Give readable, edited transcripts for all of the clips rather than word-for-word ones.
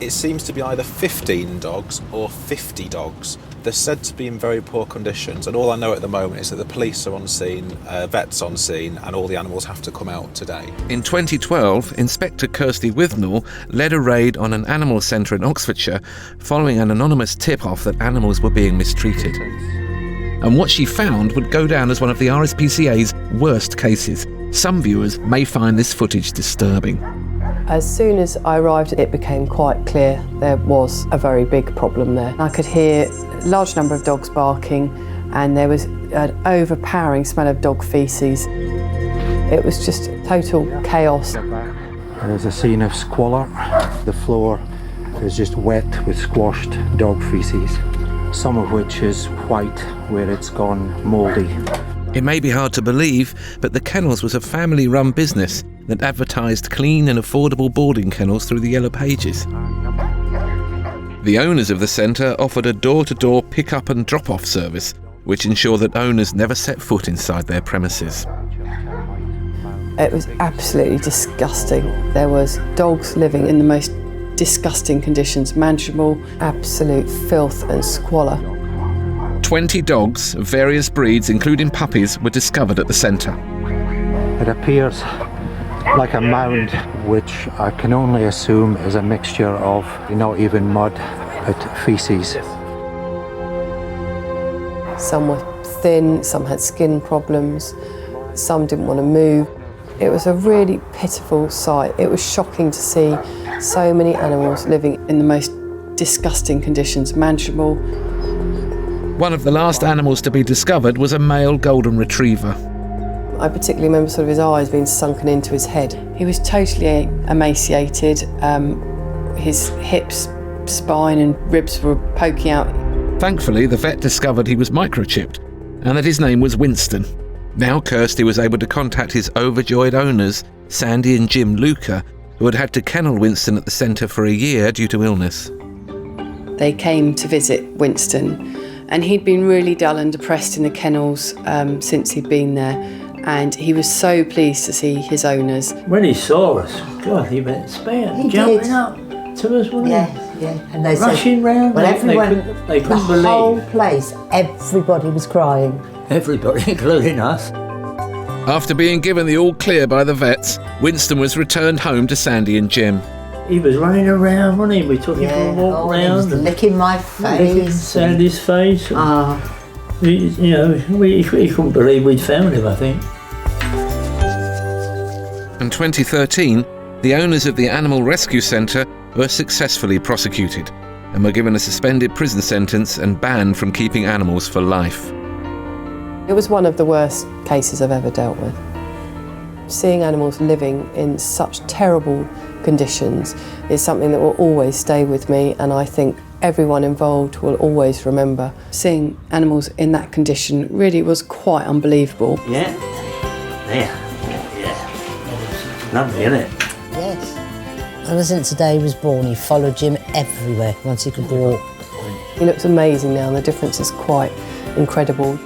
It seems to be either 15 dogs or 50 dogs. They're said to be in very poor conditions, and all I know at the moment is that the police are on scene, vets on scene, and all the animals have to come out today. In 2012, Inspector Kirsty Withnell led a raid on an animal centre in Oxfordshire following an anonymous tip-off that animals were being mistreated. And what she found would go down as one of the RSPCA's worst cases. Some viewers may find this footage disturbing. As soon as I arrived, it became quite clear there was a very big problem there. I could hear a large number of dogs barking, and there was an overpowering smell of dog faeces. It was just total chaos. There's a scene of squalor. The floor is just wet with squashed dog faeces, some of which is white where it's gone mouldy. It may be hard to believe, but the Kennels was a family-run business that advertised clean and affordable boarding kennels through the Yellow Pages. The owners of the centre offered a door-to-door pick-up and drop-off service, which ensured that owners never set foot inside their premises. It was absolutely disgusting. There was dogs living in the most disgusting conditions imaginable, absolute filth and squalor. 20 dogs of various breeds, including puppies, were discovered at the centre. It appears like a mound, which I can only assume is a mixture of not even mud, but faeces. Some were thin, some had skin problems, some didn't want to move. It was a really pitiful sight. It was shocking to see so many animals living in the most disgusting conditions imaginable. One of the last animals to be discovered was a male golden retriever. I particularly remember sort of his eyes being sunken into his head. He was totally emaciated. His hips, spine and ribs were poking out. Thankfully, the vet discovered he was microchipped and that his name was Winston. Now Kirsty was able to contact his overjoyed owners, Sandy and Jim Luca, who had had to kennel Winston at the centre for a year due to illness. They came to visit Winston, and he'd been really dull and depressed in the kennels since he'd been there, and he was so pleased to see his owners. When he saw us, God, he went jumping up to us, wasn't he? Yeah. And they rushing round. Well, everyone, they couldn't believe. The whole place, everybody was crying. Everybody, including us. After being given the all clear by the vets, Winston was returned home to Sandy and Jim. He was running around, wasn't he? We took him for a walk round. He was licking my face. Licking Sandy's face. He couldn't believe we'd found him, I think. In 2013, the owners of the Animal Rescue Centre were successfully prosecuted and were given a suspended prison sentence and banned from keeping animals for life. It was one of the worst cases I've ever dealt with. Seeing animals living in such terrible conditions is something that will always stay with me, and I think everyone involved will always remember. Seeing animals in that condition really was quite unbelievable. Yeah. Lovely, isn't it? Yes. Ever since the day he was born, he followed Jim everywhere once he could walk. He looks amazing now, and the difference is quite incredible.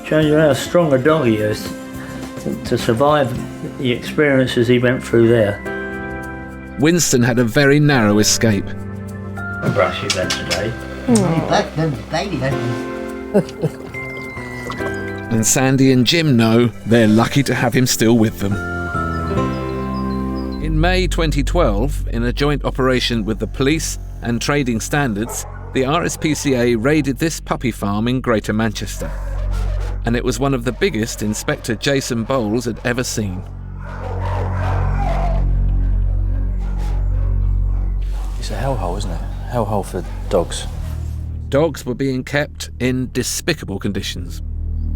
Shows you how strong a dog he is to survive the experiences he went through there. Winston had a very narrow escape. I brushed his head today. And Sandy and Jim know they're lucky to have him still with them. In May 2012, in a joint operation with the police and Trading Standards, the RSPCA raided this puppy farm in Greater Manchester. And it was one of the biggest Inspector Jason Bowles had ever seen. It's a hellhole, isn't it? Hellhole for dogs. Dogs were being kept in despicable conditions.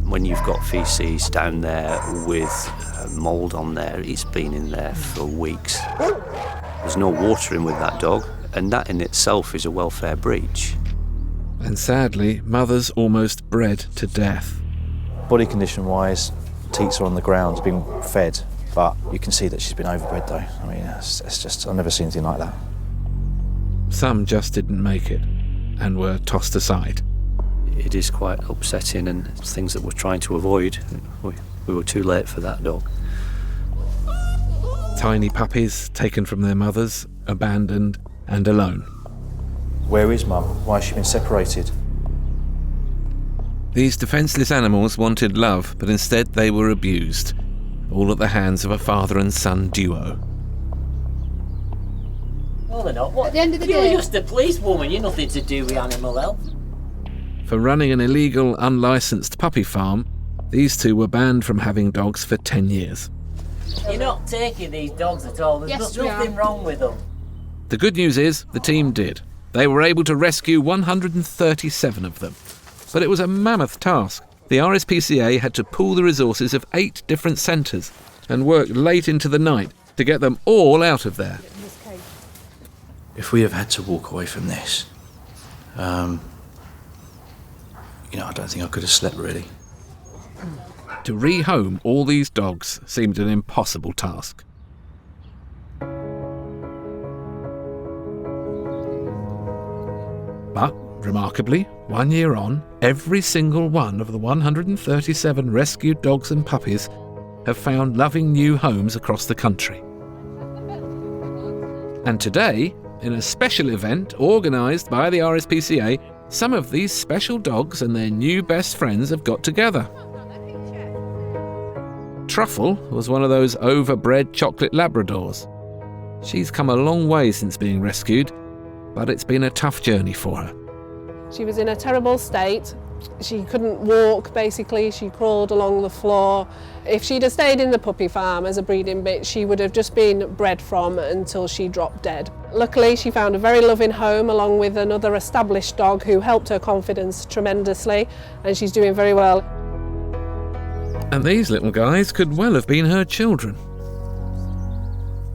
When you've got faeces down there with mould on there, it's been in there for weeks. There's no watering with that dog, and that in itself is a welfare breach. And sadly, mothers almost bred to death. Body condition wise, teats are on the ground, being fed, but you can see that she's been overbred though. I mean, it's just, I've never seen anything like that. Some just didn't make it and were tossed aside. It is quite upsetting, and things that we're trying to avoid. We were too late for that dog. Tiny puppies taken from their mothers, abandoned and alone. Where is Mum? Why has she been separated? These defenceless animals wanted love, but instead they were abused, all at the hands of a father and son duo. No, they're not. What? At the end of the You're day, just a policewoman. You're nothing to do with animal health. For running an illegal, unlicensed puppy farm, these two were banned from having dogs for 10 years. You're not taking these dogs at all. There's Yes, nothing wrong with them. The good news is, the team did. They were able to rescue 137 of them. But it was a mammoth task. The RSPCA had to pool the resources of 8 different centres and work late into the night to get them all out of there. If we have had to walk away from this, I don't think I could have slept really. To rehome all these dogs seemed an impossible task. But, remarkably, 1 year on, every single one of the 137 rescued dogs and puppies have found loving new homes across the country. And today, in a special event organised by the RSPCA, some of these special dogs and their new best friends have got together. Truffle was one of those overbred chocolate Labradors. She's come a long way since being rescued, but it's been a tough journey for her. She was in a terrible state. She couldn't walk, basically. She crawled along the floor. If she'd have stayed in the puppy farm as a breeding bitch, she would have just been bred from until she dropped dead. Luckily, she found a very loving home along with another established dog who helped her confidence tremendously, and she's doing very well. And these little guys could well have been her children.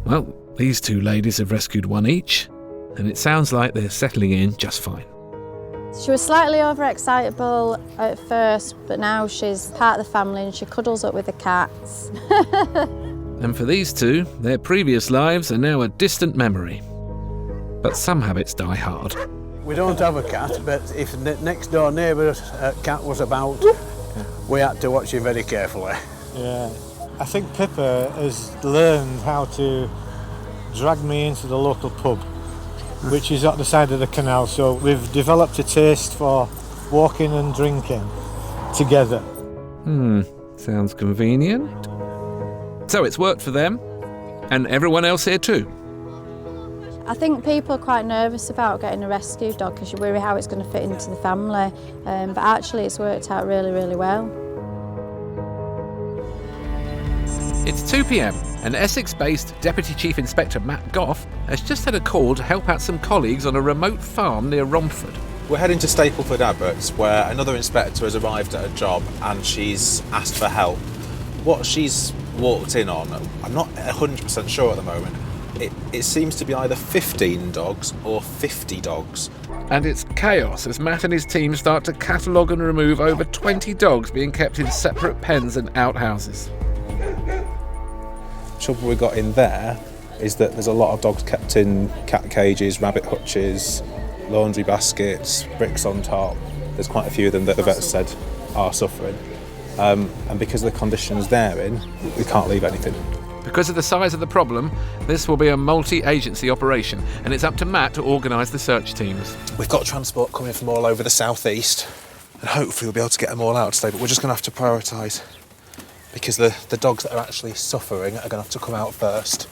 Well, these two ladies have rescued one each, and it sounds like they're settling in just fine. She was slightly overexcitable at first, but now she's part of the family and she cuddles up with the cats. And for these two, their previous lives are now a distant memory. But some habits die hard. We don't have a cat, but if the next door neighbour's cat was about, we had to watch him very carefully. Yeah, I think Pippa has learned how to drag me into the local pub, which is at the side of the canal, so we've developed a taste for walking and drinking together. Sounds convenient. So it's worked for them, and everyone else here too. I think people are quite nervous about getting a rescue dog because you worry how it's going to fit into the family, but actually it's worked out really, really well. It's 2 p.m, and Essex-based Deputy Chief Inspector Matt Goff has just had a call to help out some colleagues on a remote farm near Romford. We're heading to Stapleford Abbots, where another inspector has arrived at a job and she's asked for help. What she's walked in on, I'm not 100% sure at the moment. It seems to be either 15 dogs or 50 dogs. And it's chaos as Matt and his team start to catalogue and remove over 20 dogs being kept in separate pens and outhouses. The trouble we got in there is that there's a lot of dogs kept in cat cages, rabbit hutches, laundry baskets, bricks on top. There's quite a few of them that the vet said are suffering. And because of the conditions they're in, we can't leave anything. Because of the size of the problem, this will be a multi-agency operation, and it's up to Matt to organise the search teams. We've got transport coming from all over the southeast, and hopefully we'll be able to get them all out today, but we're just going to have to prioritise, because the dogs that are actually suffering are going to have to come out first,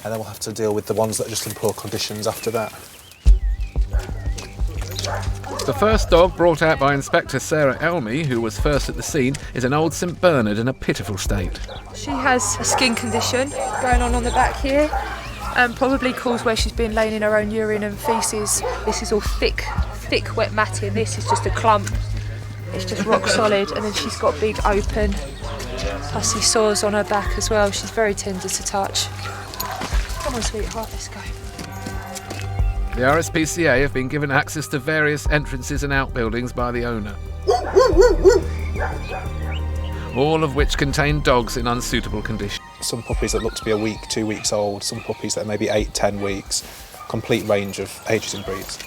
and then we'll have to deal with the ones that are just in poor conditions after that. The first dog brought out by Inspector Sarah Elmy, who was first at the scene, is an old St Bernard in a pitiful state. She has a skin condition going on the back here, probably caused where she's been laying in her own urine and faeces. This is all thick wet matting. This is just a clump. It's just rock solid, and then she's got big open, pussy sores on her back as well. She's very tender to touch. Come on, sweetheart, let's go. The RSPCA have been given access to various entrances and outbuildings by the owner, all of which contain dogs in unsuitable condition. Some puppies that look to be a week, 2 weeks old, some puppies that are maybe 8-10 weeks, complete range of ages and breeds.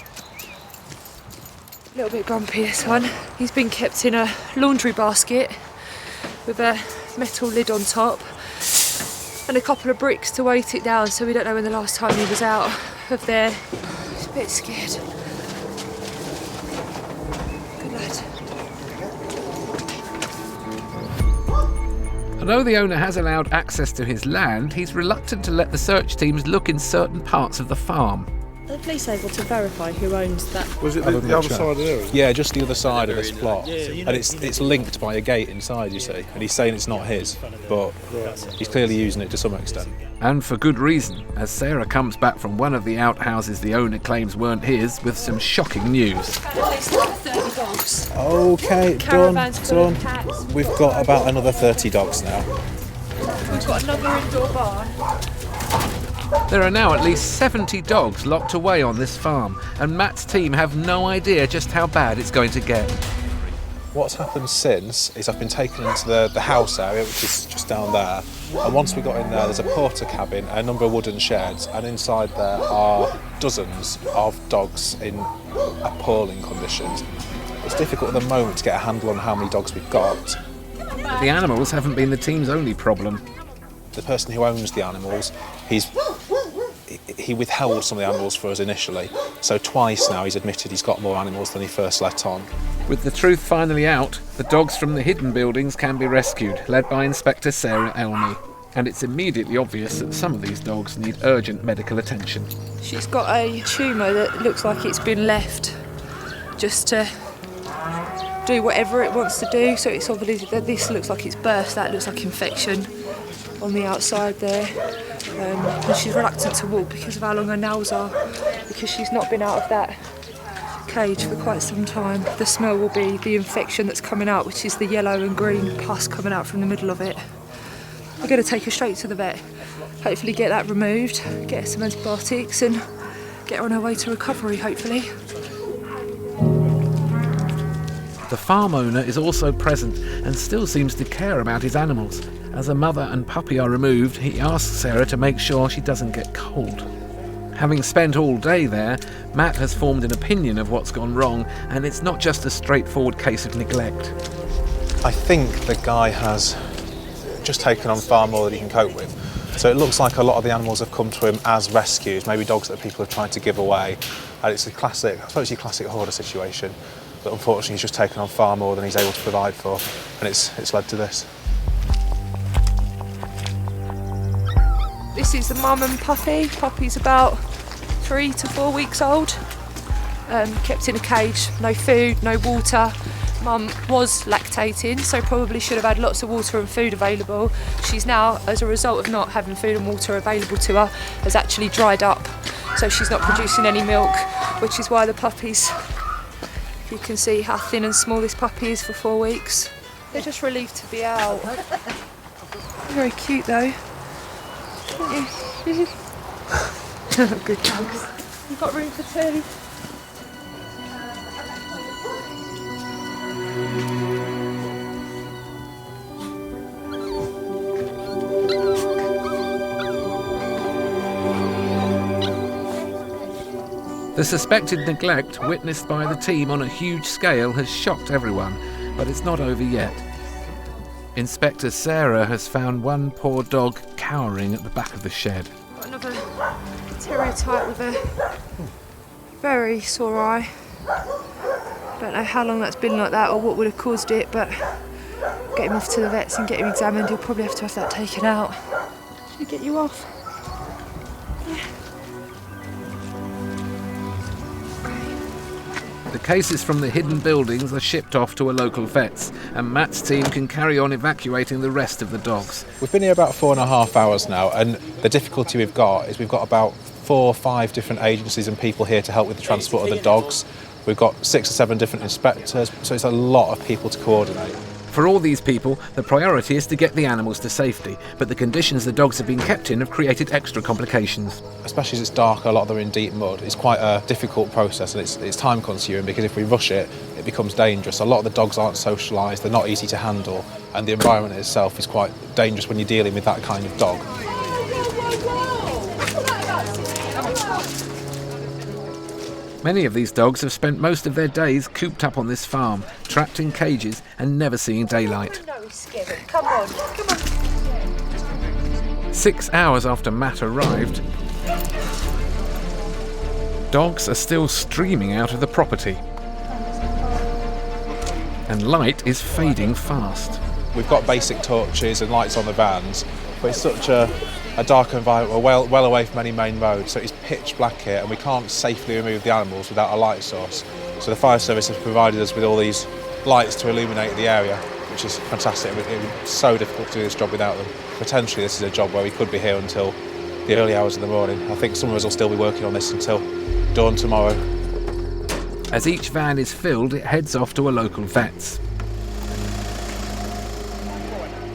A little bit grumpy, this one. He's been kept in a laundry basket with a metal lid on top and a couple of bricks to weight it down, so we don't know when the last time he was out of there. He's a bit scared. bad. Although the owner has allowed access to his land, he's reluctant to let the search teams look in certain parts of the farm. Are the police able to verify who owns that? Was it the other side of the area? Yeah, just the other side of this plot. And it's linked by a gate inside, you see. And he's saying it's not his, but he's clearly using it to some extent. And for good reason, as Sarah comes back from one of the outhouses the owner claims weren't his with some shocking news. At least 30 dogs. Okay, Caravans full done. of cats. We've got about another 30 dogs now. We've got another indoor barn. There are now at least 70 dogs locked away on this farm, and Matt's team have no idea just how bad it's going to get. What's happened since is I've been taken into the house area, which is just down there. And once we got in there, there's a porter cabin, a number of wooden sheds, and inside there are dozens of dogs in appalling conditions. It's difficult at the moment to get a handle on how many dogs we've got. But the animals haven't been the team's only problem. The person who owns the animals, he withheld some of the animals for us initially. So twice now he's admitted he's got more animals than he first let on. With the truth finally out, the dogs from the hidden buildings can be rescued, led by Inspector Sarah Elney. And it's immediately obvious that some of these dogs need urgent medical attention. She's got a tumour that looks like it's been left just to do whatever it wants to do. So it's obviously that this looks like it's burst, that looks like infection on the outside there. And she's reluctant to walk because of how long her nails are, because she's not been out of that cage for quite some time. The smell will be the infection that's coming out, which is the yellow and green pus coming out from the middle of it. We're going to take her straight to the vet, hopefully get that removed, get her some antibiotics and get her on her way to recovery, hopefully. The farm owner is also present and still seems to care about his animals. As a mother and puppy are removed, he asks Sarah to make sure she doesn't get cold. Having spent all day there, Matt has formed an opinion of what's gone wrong, and it's not just a straightforward case of neglect. I think the guy has just taken on far more than he can cope with. So it looks like a lot of the animals have come to him as rescues, maybe dogs that people have tried to give away. And it's a classic, I suppose, your classic hoarder situation. But unfortunately he's just taken on far more than he's able to provide for, and it's led to this. This is the mum and puppy. Puppy's about 3 to 4 weeks old. Kept in a cage, no food, no water. Mum was lactating, so probably should have had lots of water and food available. She's now, as a result of not having food and water available to her, has actually dried up. So she's not producing any milk, which is why the puppy's, you can see how thin and small this puppy is for 4 weeks. They're just relieved to be out. Very cute though. Good dogs. You've got room for 2. The suspected neglect witnessed by the team on a huge scale has shocked everyone, but it's not over yet. Inspector Sarah has found one poor dog cowering at the back of the shed. Got another terrier type with a very sore eye. Don't know how long that's been like that or what would have caused it, but get him off to the vets and get him examined. You'll probably have to have that taken out. Should we get you off? Yeah. The cases from the hidden buildings are shipped off to a local vet's, and Matt's team can carry on evacuating the rest of the dogs. We've been here about 4.5 hours now, and the difficulty we've got is we've got about 4 or 5 different agencies and people here to help with the transport of the dogs. We've got 6 or 7 different inspectors, so it's a lot of people to coordinate. For all these people, the priority is to get the animals to safety, but the conditions the dogs have been kept in have created extra complications. Especially as it's dark, a lot of them are in deep mud. It's quite a difficult process, and it's time consuming because if we rush it, it becomes dangerous. A lot of the dogs aren't socialised, they're not easy to handle, and the environment itself is quite dangerous when you're dealing with that kind of dog. Many of these dogs have spent most of their days cooped up on this farm, trapped in cages and never seeing daylight. No, he's scared. Come on, come on. 6 hours after Matt arrived, dogs are still streaming out of the property. And light is fading fast. We've got basic torches and lights on the vans, but it's such a dark environment. We're well away from any main road, so it's pitch black here and we can't safely remove the animals without a light source. So the fire service has provided us with all these lights to illuminate the area, which is fantastic. It was so difficult to do this job without them. Potentially this is a job where we could be here until the early hours of the morning. I think some of us will still be working on this until dawn tomorrow. As each van is filled, it heads off to a local vet's.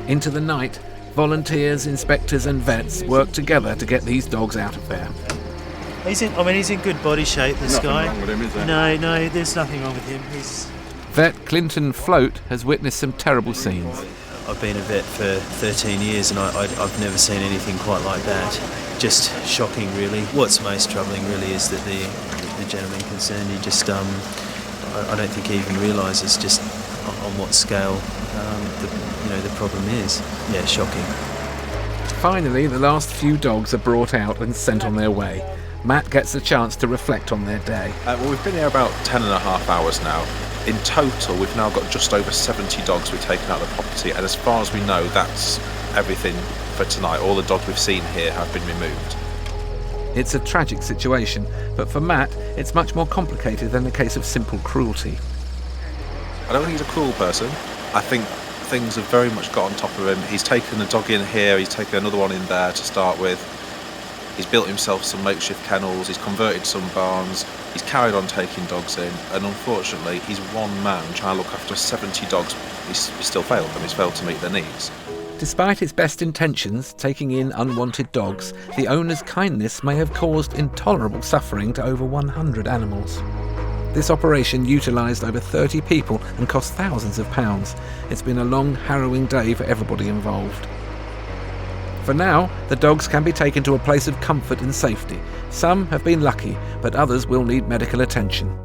Into the night, volunteers, inspectors and vets work together to get these dogs out of there. He's in good body shape, this guy. Nothing wrong with him, is there? No, there's nothing wrong with him. Vet Clinton Float has witnessed some terrible scenes. I've been a vet for 13 years and I've never seen anything quite like that. Just shocking, really. What's most troubling, really, is that the gentleman concerned, he just, I don't think he even realises just on what scale the problem is. Yeah, shocking. Finally, the last few dogs are brought out and sent on their way. Matt gets a chance to reflect on their day. Well, we've been here about 10.5 hours now. In total, we've now got just over 70 dogs we've taken out of the property, and as far as we know, that's everything for tonight. All the dogs we've seen here have been removed. It's a tragic situation, but for Matt, it's much more complicated than a case of simple cruelty. I don't think he's a cruel person. I think things have very much got on top of him. He's taken a dog in here, he's taken another one in there to start with. He's built himself some makeshift kennels, he's converted some barns, he's carried on taking dogs in, and unfortunately he's one man trying to look after 70 dogs. He's still failed them, he's failed to meet their needs. Despite his best intentions, taking in unwanted dogs, the owner's kindness may have caused intolerable suffering to over 100 animals. This operation utilised over 30 people and cost thousands of pounds. It's been a long, harrowing day for everybody involved. For now, the dogs can be taken to a place of comfort and safety. Some have been lucky, but others will need medical attention.